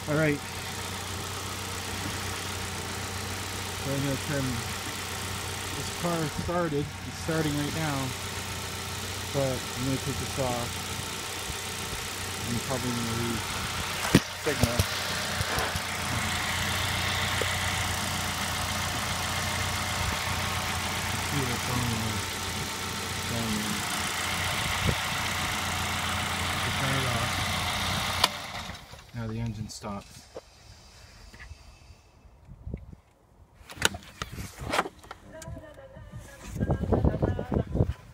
Alright. So I'm going to trim this car started. It's starting right now. But I'm going to take this off. I'm probably going to lose signal. See what's on there. Turn it off. Now the engine stops.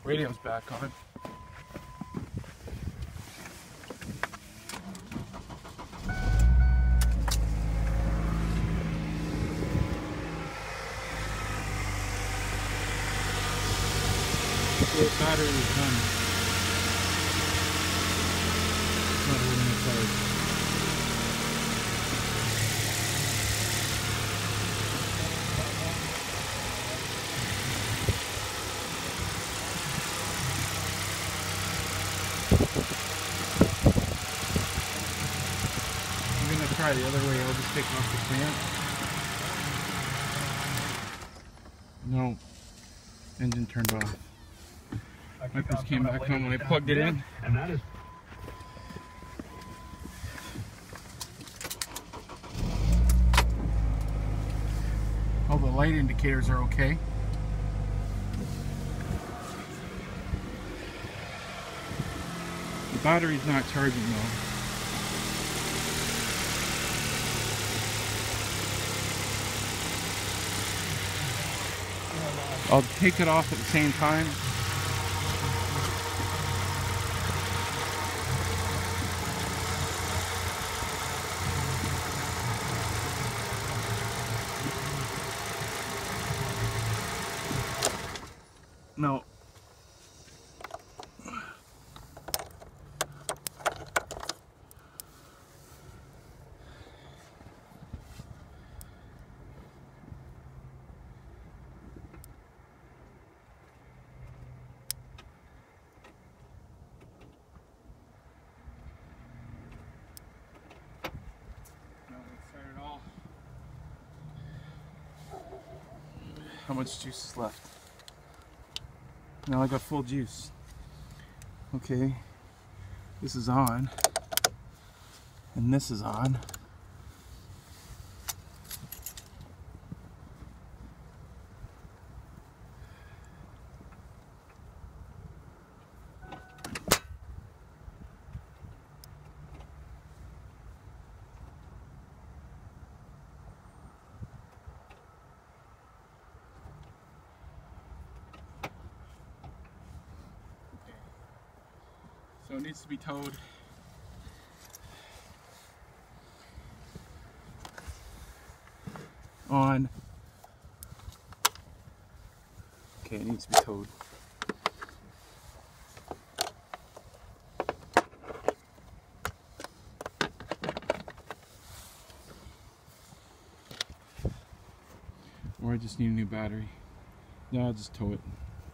Radio's back on. The battery is done. It's not holding it tight. I'm going to try the other way. I'll just take off the clamp. No. Engine turned off. Wipers came back on when I plugged it in. And that is all the light indicators are okay. The battery's not charging though. I'll take it off at the same time. No. How much juice is left? Now I got full juice. Okay, this is on, and this is on. So it needs to be towed. On. Okay, it needs to be towed. Or I just need a new battery. No, I'll just tow it.